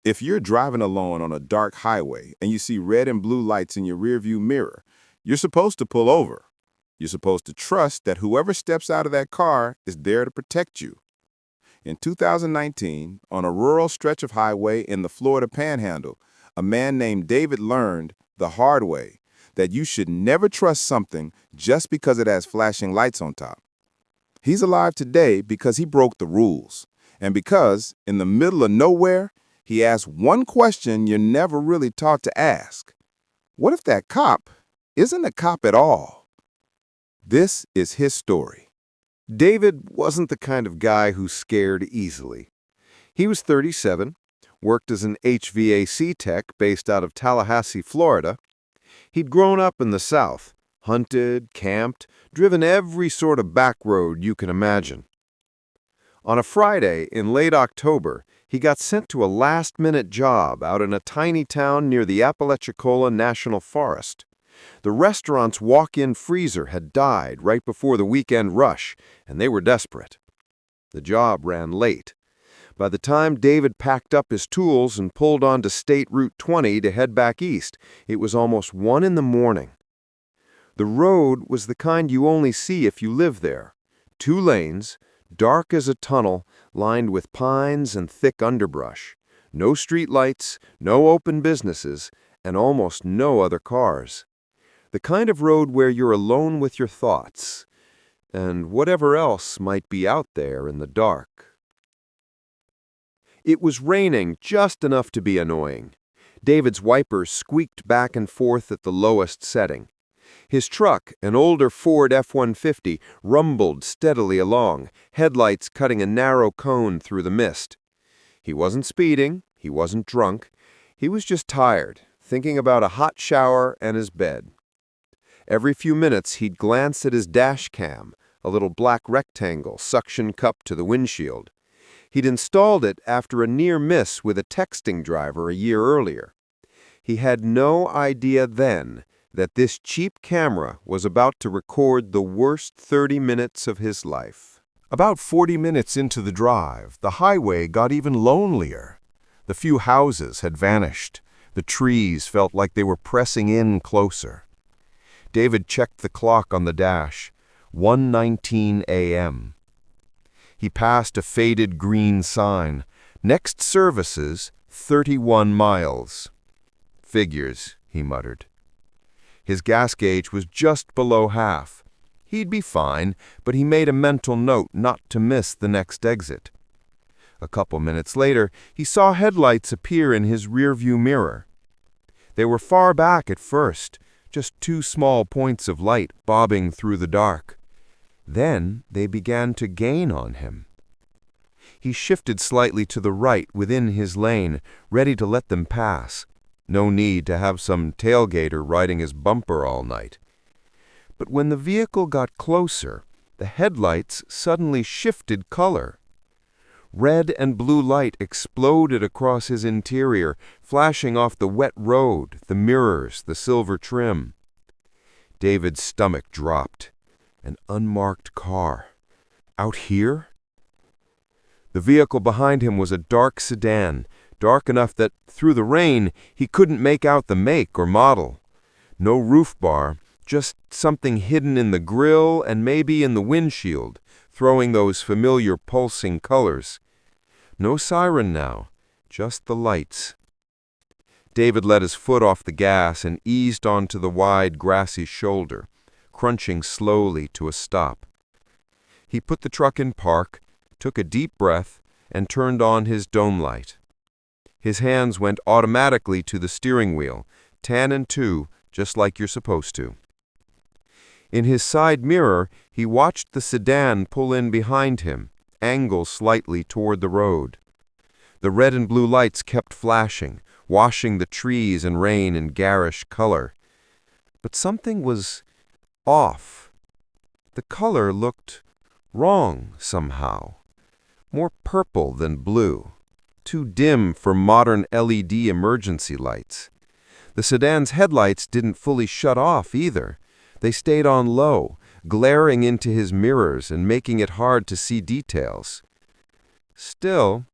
If you're driving alone on a dark highway and you see red and blue lights in your rearview mirror, you're supposed to pull over. You're supposed to trust that whoever steps out of that car is there to protect you. In 2019, on a rural stretch of highway in the Florida Panhandle, a man named David learned the hard way that you should never trust something just because it has flashing lights on top. He's alive today because he broke the rules, and because, in the middle of nowhere, he asked one question you're never really taught to ask. What if that cop isn't a cop at all? This is his story. David wasn't the kind of guy who scared easily. He was 37, worked as an HVAC tech based out of Tallahassee, Florida. He'd grown up in the South, hunted, camped, driven every sort of back road you can imagine. On a Friday in late October, he got sent to a last-minute job out in a tiny town near the Apalachicola National Forest. The restaurant's walk-in freezer had died right before the weekend rush, and they were desperate. The job ran late. By the time David packed up his tools and pulled onto State Route 20 to head back east, it was almost 1 in the morning. The road was the kind you only see if you live there. 2 lanes, dark as a tunnel, lined with pines and thick underbrush. No street lights, no open businesses, and almost no other cars. The kind of road where you're alone with your thoughts, and whatever else might be out there in the dark. It was raining just enough to be annoying. David's wipers squeaked back and forth at the lowest setting. His truck, an older Ford F-150, rumbled steadily along, headlights cutting a narrow cone through the mist. He wasn't speeding, he wasn't drunk. He was just tired, thinking about a hot shower and his bed. Every few minutes he'd glance at his dash cam, a little black rectangle suction cupped to the windshield. He'd installed it after a near miss with a texting driver a year earlier. He had no idea then that this cheap camera was about to record the worst 30 minutes of his life. About 40 minutes into the drive, the highway got even lonelier. The few houses had vanished. The trees felt like they were pressing in closer. David checked the clock on the dash. 1:19 a.m. He passed a faded green sign. Next services, 31 miles. Figures, he muttered. His gas gauge was just below half. He'd be fine, but he made a mental note not to miss the next exit. A couple minutes later, he saw headlights appear in his rearview mirror. They were far back at first, just 2 small points of light bobbing through the dark. Then they began to gain on him. He shifted slightly to the right within his lane, ready to let them pass. No need to have some tailgater riding his bumper all night. But when the vehicle got closer, the headlights suddenly shifted color. Red and blue light exploded across his interior, flashing off the wet road, the mirrors, the silver trim. David's stomach dropped. An unmarked car. Out here? The vehicle behind him was a dark sedan, dark enough that, through the rain, he couldn't make out the make or model. No roof bar, just something hidden in the grille and maybe in the windshield, throwing those familiar pulsing colors. No siren now, just the lights. David let his foot off the gas and eased onto the wide, grassy shoulder, crunching slowly to a stop. He put the truck in park, took a deep breath, and turned on his dome light. His hands went automatically to the steering wheel, 10 and 2, just like you're supposed to. In his side mirror, he watched the sedan pull in behind him, angle slightly toward the road. The red and blue lights kept flashing, washing the trees and rain in garish color. But something was off. The color looked wrong somehow. More purple than blue. Too dim for modern LED emergency lights. The sedan's headlights didn't fully shut off either. They stayed on low, glaring into his mirrors and making it hard to see details. Still,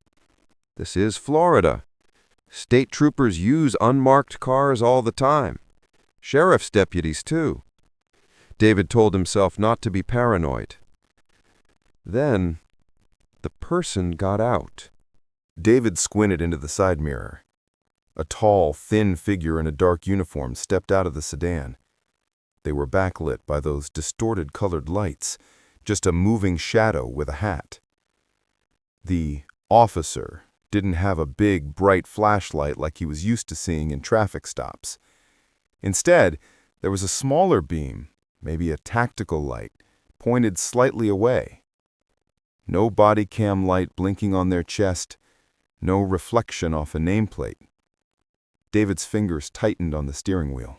this is Florida. State troopers use unmarked cars all the time. Sheriff's deputies, too. David told himself not to be paranoid. Then, the person got out. David squinted into the side mirror. A tall, thin figure in a dark uniform stepped out of the sedan. They were backlit by those distorted colored lights, just a moving shadow with a hat. The officer didn't have a big, bright flashlight like he was used to seeing in traffic stops. Instead, there was a smaller beam, maybe a tactical light, pointed slightly away. No body cam light blinking on their chest, no reflection off a nameplate. David's fingers tightened on the steering wheel.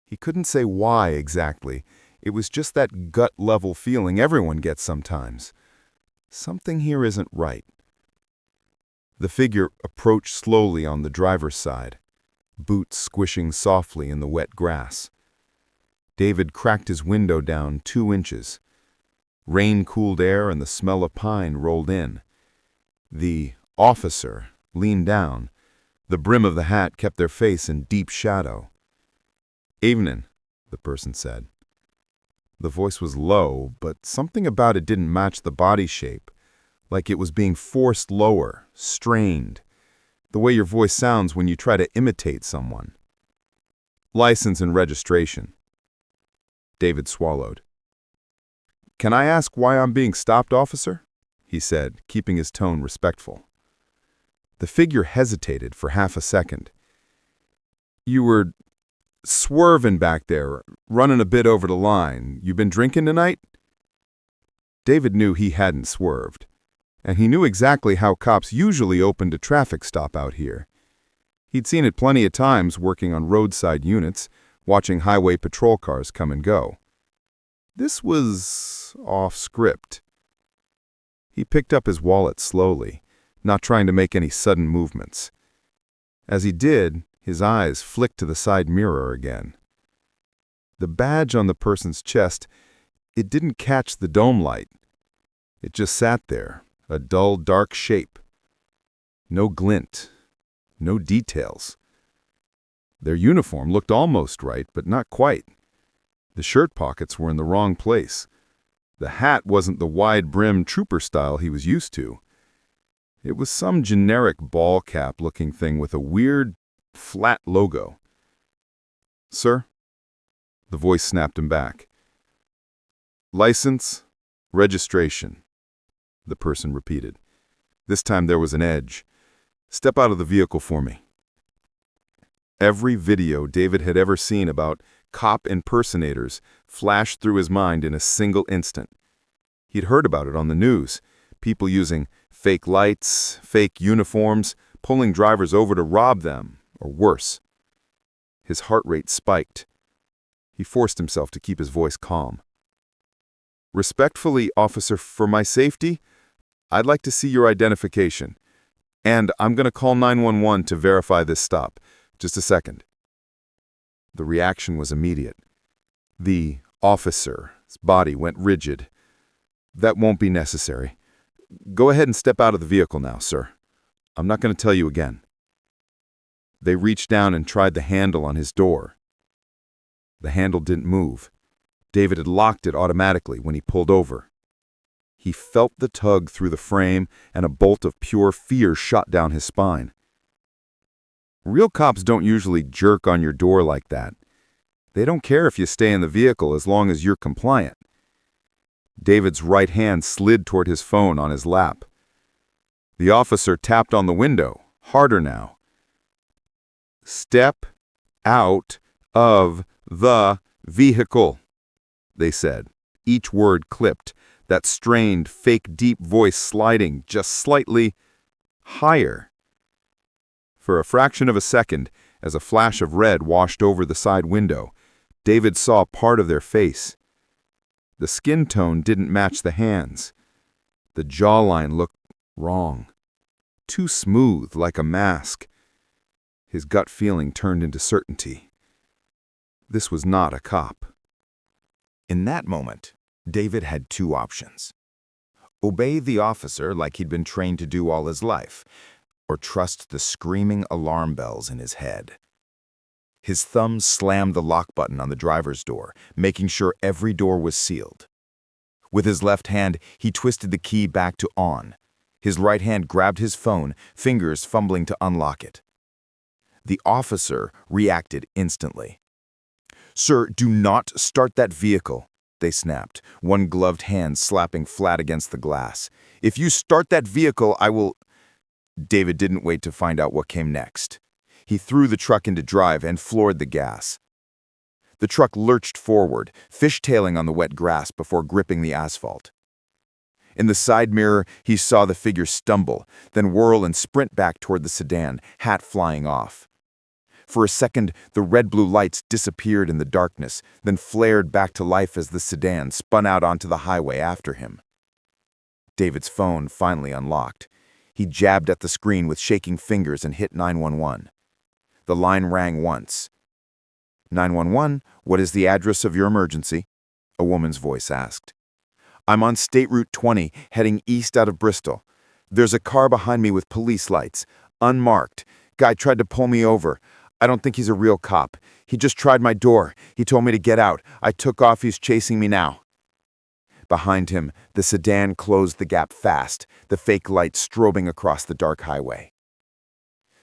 He couldn't say why exactly. It was just that gut-level feeling everyone gets sometimes. Something here isn't right. The figure approached slowly on the driver's side, boots squishing softly in the wet grass. David cracked his window down 2 inches. Rain-cooled air and the smell of pine rolled in. The officer leaned down. The brim of the hat kept their face in deep shadow. "Evening," the person said. The voice was low, but something about it didn't match the body shape, like it was being forced lower, strained, the way your voice sounds when you try to imitate someone. "License and registration." David swallowed. "Can I ask why I'm being stopped, officer?" he said, keeping his tone respectful. The figure hesitated for half a second. "You were swerving back there, running a bit over the line. You been drinking tonight?" David knew he hadn't swerved, and he knew exactly how cops usually opened a traffic stop out here. He'd seen it plenty of times working on roadside units, watching highway patrol cars come and go. This was off script. He picked up his wallet slowly, not trying to make any sudden movements. As he did, his eyes flicked to the side mirror again. The badge on the person's chest, it didn't catch the dome light. It just sat there, a dull, dark shape. No glint, no details. Their uniform looked almost right, but not quite. The shirt pockets were in the wrong place. The hat wasn't the wide-brimmed trooper style he was used to. It was some generic ball cap-looking thing with a weird, flat logo. "Sir?" The voice snapped him back. "License, registration," the person repeated. This time there was an edge. "Step out of the vehicle for me." Every video David had ever seen about cop impersonators flashed through his mind in a single instant. He'd heard about it on the news, people using fake lights, fake uniforms, pulling drivers over to rob them, or worse. His heart rate spiked. He forced himself to keep his voice calm. "Respectfully, officer, for my safety, I'd like to see your identification. And I'm going to call 911 to verify this stop. Just a second." The reaction was immediate. The officer's body went rigid. "That won't be necessary. Go ahead and step out of the vehicle now, sir. I'm not going to tell you again." They reached down and tried the handle on his door. The handle didn't move. David had locked it automatically when he pulled over. He felt the tug through the frame, and a bolt of pure fear shot down his spine. Real cops don't usually jerk on your door like that. They don't care if you stay in the vehicle as long as you're compliant. David's right hand slid toward his phone on his lap. The officer tapped on the window, harder now. "Step out of the vehicle," they said, each word clipped, that strained, fake deep voice sliding just slightly higher. For a fraction of a second, as a flash of red washed over the side window, David saw part of their face. The skin tone didn't match the hands. The jawline looked wrong. Too smooth, like a mask. His gut feeling turned into certainty. This was not a cop. In that moment, David had 2 options. Obey the officer like he'd been trained to do all his life, or trust the screaming alarm bells in his head. His thumb slammed the lock button on the driver's door, making sure every door was sealed. With his left hand, he twisted the key back to on. His right hand grabbed his phone, fingers fumbling to unlock it. The officer reacted instantly. "Sir, do not start that vehicle," they snapped, one gloved hand slapping flat against the glass. "If you start that vehicle, I will—" David didn't wait to find out what came next. He threw the truck into drive and floored the gas. The truck lurched forward, fishtailing on the wet grass before gripping the asphalt. In the side mirror, he saw the figure stumble, then whirl and sprint back toward the sedan, hat flying off. For a second, the red-blue lights disappeared in the darkness, then flared back to life as the sedan spun out onto the highway after him. David's phone finally unlocked. He jabbed at the screen with shaking fingers and hit 911. The line rang once. 911, what is the address of your emergency? A woman's voice asked. I'm on State Route 20, heading east out of Bristol. There's a car behind me with police lights, unmarked. Guy tried to pull me over. I don't think he's a real cop. He just tried my door. He told me to get out. I took off. He's chasing me now. Behind him, the sedan closed the gap fast, the fake light strobing across the dark highway.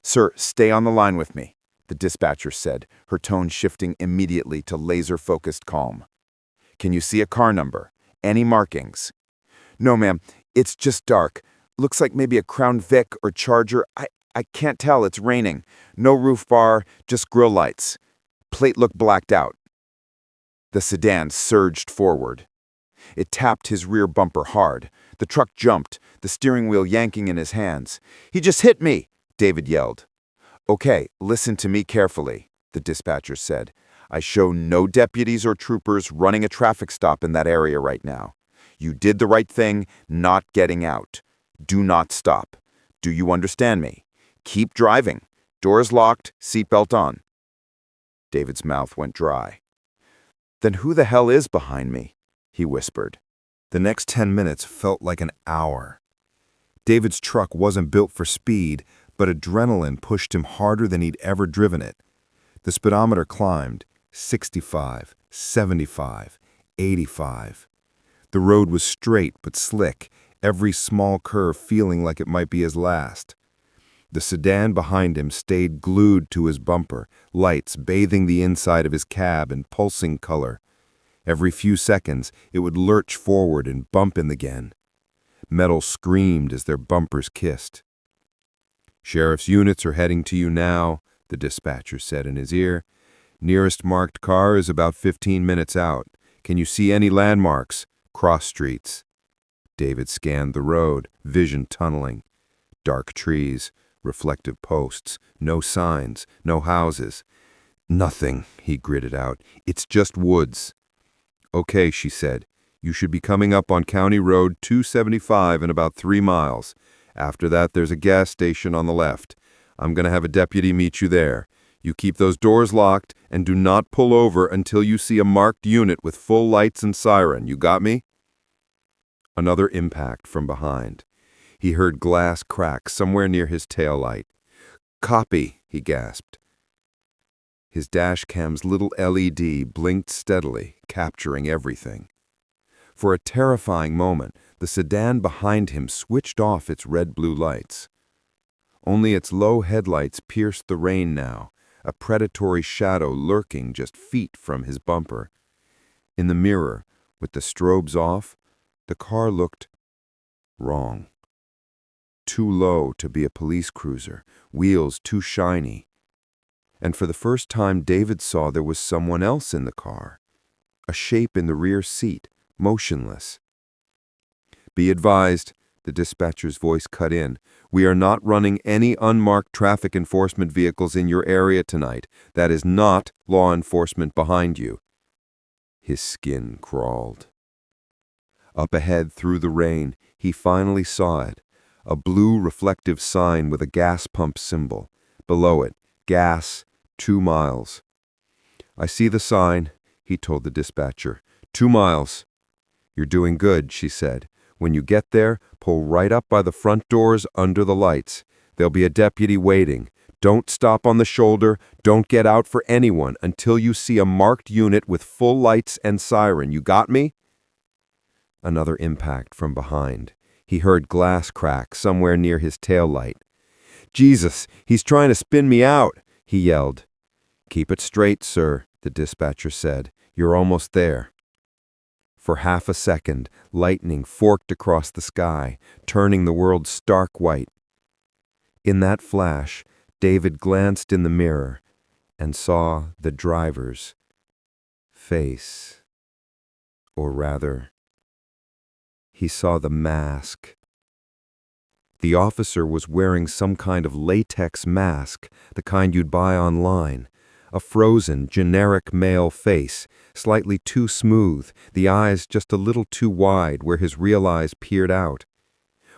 Sir, stay on the line with me, the dispatcher said, her tone shifting immediately to laser-focused calm. Can you see a car number? Any markings? No, ma'am. It's just dark. Looks like maybe a Crown Vic or Charger. I can't tell. It's raining. No roof bar, just grill lights. Plate looked blacked out. The sedan surged forward. It tapped his rear bumper hard. The truck jumped, the steering wheel yanking in his hands. He just hit me, David yelled. Okay, listen to me carefully, the dispatcher said. I show no deputies or troopers running a traffic stop in that area right now. You did the right thing, not getting out. Do not stop. Do you understand me? Keep driving. Doors locked, seatbelt on. David's mouth went dry. Then who the hell is behind me? He whispered. The next 10 minutes felt like an hour. David's truck wasn't built for speed, but adrenaline pushed him harder than he'd ever driven it. The speedometer climbed, 65, 75, 85. The road was straight but slick, every small curve feeling like it might be his last. The sedan behind him stayed glued to his bumper, lights bathing the inside of his cab in pulsing color. Every few seconds, it would lurch forward and bump in again. Metal screamed as their bumpers kissed. Sheriff's units are heading to you now, the dispatcher said in his ear. Nearest marked car is about 15 minutes out. Can you see any landmarks? Cross streets. David scanned the road, vision tunneling. Dark trees, reflective posts, no signs, no houses. Nothing, he gritted out. It's just woods. Okay, she said. You should be coming up on County Road 275 in about 3 miles. After that, there's a gas station on the left. I'm going to have a deputy meet you there. You keep those doors locked and do not pull over until you see a marked unit with full lights and siren. You got me? Another impact from behind. He heard glass crack somewhere near his taillight. Copy, he gasped. His dash cam's little LED blinked steadily, capturing everything. For a terrifying moment, the sedan behind him switched off its red-blue lights. Only its low headlights pierced the rain now, a predatory shadow lurking just feet from his bumper. In the mirror, with the strobes off, the car looked wrong. Too low to be a police cruiser, wheels too shiny. And for the first time, David saw there was someone else in the car, a shape in the rear seat, motionless. Be advised, the dispatcher's voice cut in. We are not running any unmarked traffic enforcement vehicles in your area tonight. That is not law enforcement behind you. His skin crawled. Up ahead through the rain, he finally saw it. A blue reflective sign with a gas pump symbol. Below it, gas, 2 miles. I see the sign, he told the dispatcher. 2 miles. You're doing good, she said. When you get there, pull right up by the front doors under the lights. There'll be a deputy waiting. Don't stop on the shoulder. Don't get out for anyone until you see a marked unit with full lights and siren. You got me?" Another impact from behind. He heard glass crack somewhere near his tail light. "Jesus, he's trying to spin me out," he yelled. "Keep it straight, sir," the dispatcher said. "You're almost there." For half a second, lightning forked across the sky, turning the world stark white. In that flash, David glanced in the mirror and saw the driver's face. Or rather, he saw the mask. The officer was wearing some kind of latex mask, the kind you'd buy online. A frozen, generic male face, slightly too smooth, the eyes just a little too wide where his real eyes peered out.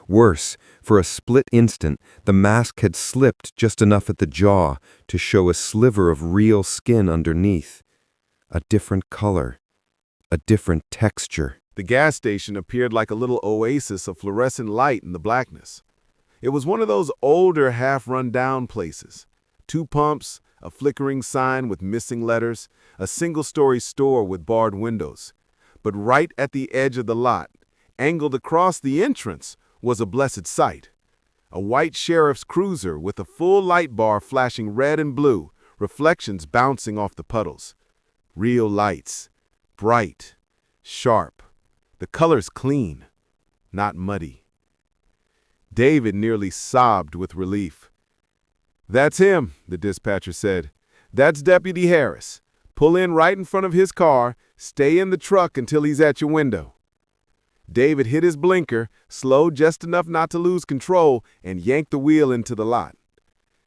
Worse, for a split instant, the mask had slipped just enough at the jaw to show a sliver of real skin underneath. A different color, a different texture. The gas station appeared like a little oasis of fluorescent light in the blackness. It was one of those older, half-run-down places. 2 pumps, a flickering sign with missing letters, a single-story store with barred windows. But right at the edge of the lot, angled across the entrance, was a blessed sight. A white sheriff's cruiser with a full light bar flashing red and blue, reflections bouncing off the puddles. Real lights, bright, sharp, the colors clean, not muddy. David nearly sobbed with relief. "That's him," the dispatcher said. "That's Deputy Harris. Pull in right in front of his car, stay in the truck until he's at your window." David hit his blinker, slowed just enough not to lose control, and yanked the wheel into the lot.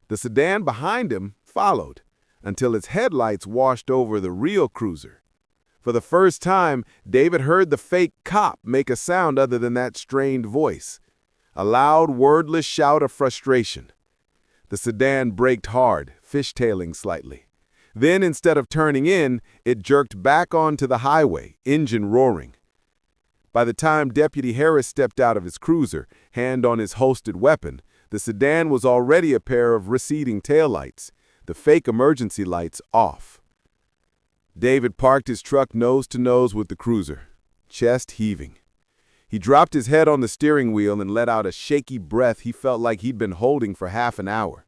The sedan behind him followed, until its headlights washed over the real cruiser. For the first time, David heard the fake cop make a sound other than that strained voice. A loud, wordless shout of frustration. The sedan braked hard, fishtailing slightly. Then, instead of turning in, it jerked back onto the highway, engine roaring. By the time Deputy Harris stepped out of his cruiser, hand on his holstered weapon, the sedan was already a pair of receding taillights, the fake emergency lights off. David parked his truck nose to nose with the cruiser, chest heaving. He dropped his head on the steering wheel and let out a shaky breath he felt like he'd been holding for half an hour.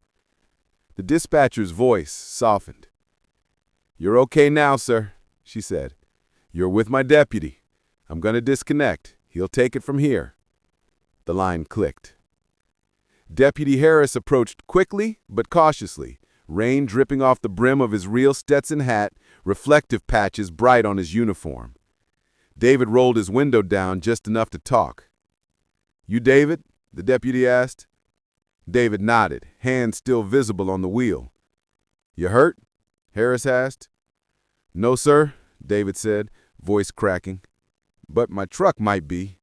The dispatcher's voice softened. "You're okay now, sir," she said. "You're with my deputy. I'm going to disconnect. He'll take it from here." The line clicked. Deputy Harris approached quickly but cautiously, rain dripping off the brim of his real Stetson hat, reflective patches bright on his uniform. David rolled his window down just enough to talk. "You David?" the deputy asked. David nodded, hands still visible on the wheel. "You hurt?" Harris asked. "No, sir," David said, voice cracking. "But my truck might be."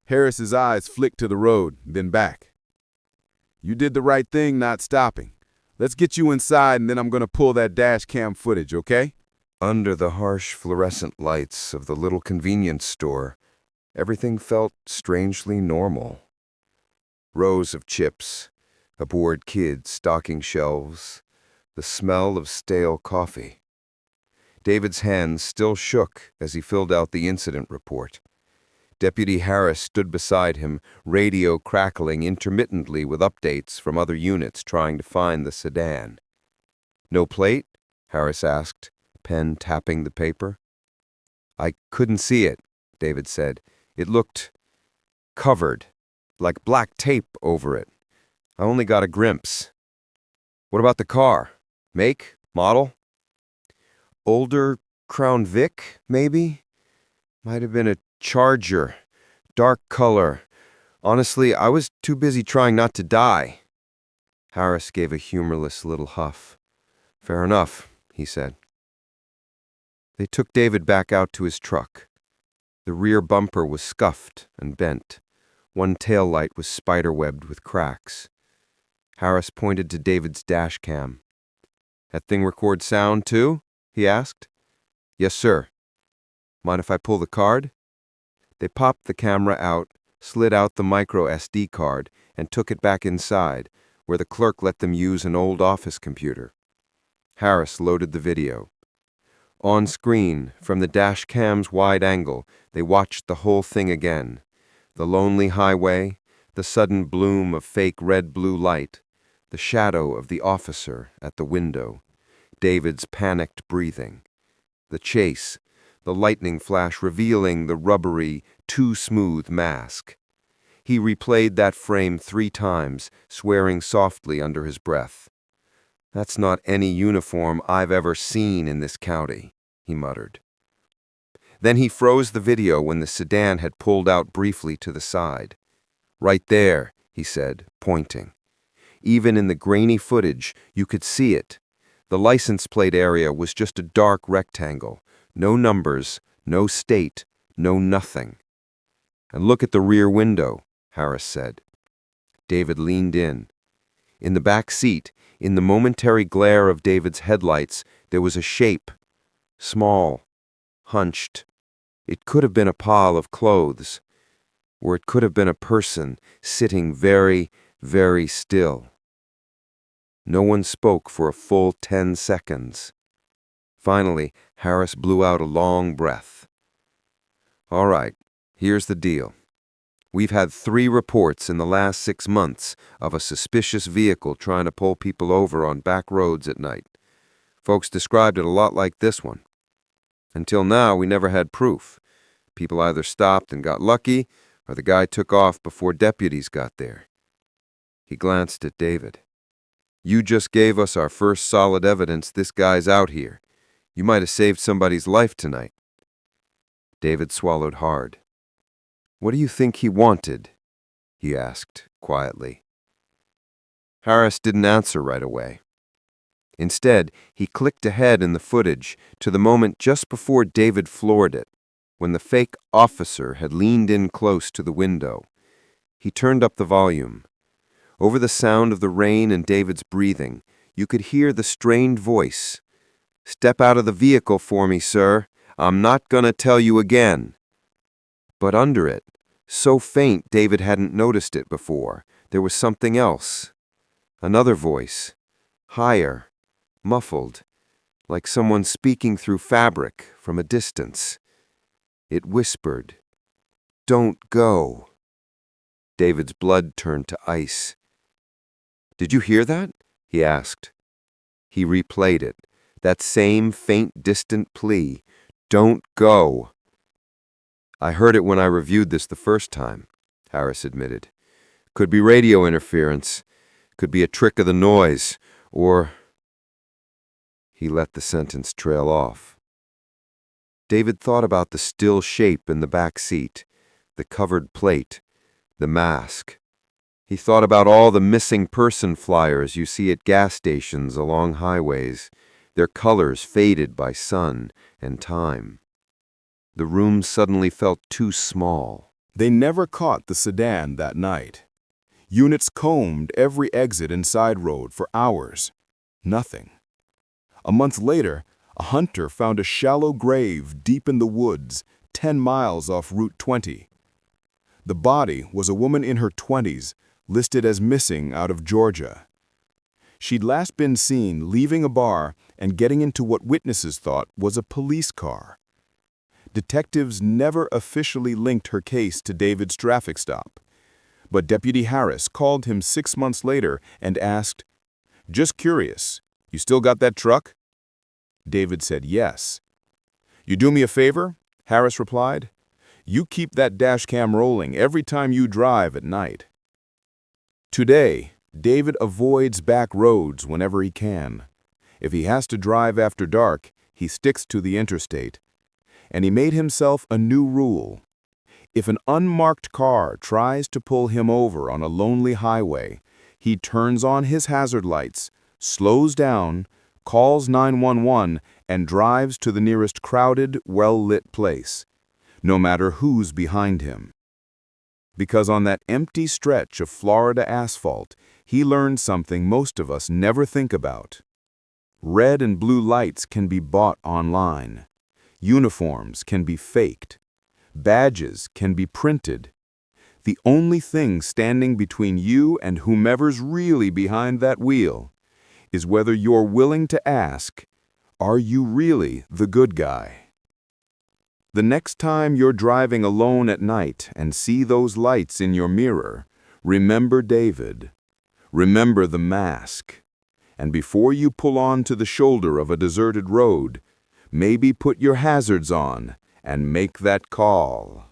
Harris's eyes flicked to the road, then back. "You did the right thing not stopping. Let's get you inside and then I'm going to pull that dash cam footage, okay?" Under the harsh fluorescent lights of the little convenience store, everything felt strangely normal. Rows of chips, a bored kid stocking shelves, the smell of stale coffee. David's hands still shook as he filled out the incident report. Deputy Harris stood beside him, radio crackling intermittently with updates from other units trying to find the sedan. "No plate?" Harris asked, pen tapping the paper. "I couldn't see it," David said. "It looked covered, like black tape over it. I only got a glimpse." "What about the car? Make? Model?" "Older Crown Vic, maybe? Might have been a Charger. Dark color. Honestly, I was too busy trying not to die." Harris gave a humorless little huff. "Fair enough," he said. They took David back out to his truck. The rear bumper was scuffed and bent. One tail light was spiderwebbed with cracks. Harris pointed to David's dash cam. "That thing record sound, too?" he asked. "Yes, sir." "Mind if I pull the card?" They popped the camera out, slid out the micro SD card, and took it back inside, where the clerk let them use an old office computer. Harris loaded the video. On screen, from the dash cam's wide angle, they watched the whole thing again. The lonely highway, the sudden bloom of fake red-blue light, the shadow of the officer at the window, David's panicked breathing. The chase, the lightning flash revealing the rubbery, too smooth mask. He replayed that frame 3 times, swearing softly under his breath. "That's not any uniform I've ever seen in this county," he muttered. Then he froze the video when the sedan had pulled out briefly to the side. "Right there," he said, pointing. Even in the grainy footage, you could see it. The license plate area was just a dark rectangle. No numbers, no state, no nothing. "And look at the rear window," Harris said. David leaned in. In the back seat, in the momentary glare of David's headlights, there was a shape. Small, hunched. It could have been a pile of clothes, or it could have been a person sitting very, very still. No one spoke for a full 10 seconds. Finally, Harris blew out a long breath. "All right, here's the deal. We've had 3 reports in the last 6 months of a suspicious vehicle trying to pull people over on back roads at night. Folks described it a lot like this one. Until now, we never had proof. People either stopped and got lucky, or the guy took off before deputies got there." He glanced at David. "You just gave us our first solid evidence this guy's out here. You might have saved somebody's life tonight." David swallowed hard. "What do you think he wanted?" he asked quietly. Harris didn't answer right away. Instead, he clicked ahead in the footage to the moment just before David floored it, when the fake officer had leaned in close to the window. He turned up the volume. Over the sound of the rain and David's breathing, you could hear the strained voice. "Step out of the vehicle for me, sir. I'm not gonna tell you again." But under it, so faint David hadn't noticed it before, there was something else. Another voice, higher, muffled, like someone speaking through fabric from a distance. It whispered, "Don't go." David's blood turned to ice. "Did you hear that?" he asked. He replayed it, that same faint, distant plea, "Don't go." "I heard it when I reviewed this the first time," Harris admitted. "Could be radio interference, could be a trick of the noise, or—" He let the sentence trail off. David thought about the still shape in the back seat, the covered plate, the mask. He thought about all the missing person flyers you see at gas stations along highways, their colors faded by sun and time. The room suddenly felt too small. They never caught the sedan that night. Units combed every exit and side road for hours. Nothing. A month later, a hunter found a shallow grave deep in the woods, 10 miles off Route 20. The body was a woman in her 20s, listed as missing out of Georgia. She'd last been seen leaving a bar and getting into what witnesses thought was a police car. Detectives never officially linked her case to David's traffic stop, but Deputy Harris called him 6 months later and asked, "Just curious, you still got that truck?" David said yes. "You do me a favor?" Harris replied. "You keep that dash cam rolling every time you drive at night." Today, David avoids back roads whenever he can. If he has to drive after dark, he sticks to the interstate. And he made himself a new rule. If an unmarked car tries to pull him over on a lonely highway, he turns on his hazard lights, slows down, calls 911, and drives to the nearest crowded, well-lit place, no matter who's behind him. Because on that empty stretch of Florida asphalt, he learned something most of us never think about. Red and blue lights can be bought online. Uniforms can be faked. Badges can be printed. The only thing standing between you and whomever's really behind that wheel is whether you're willing to ask, are you really the good guy? The next time you're driving alone at night and see those lights in your mirror, remember David. Remember the mask. And before you pull on to the shoulder of a deserted road, maybe put your hazards on and make that call.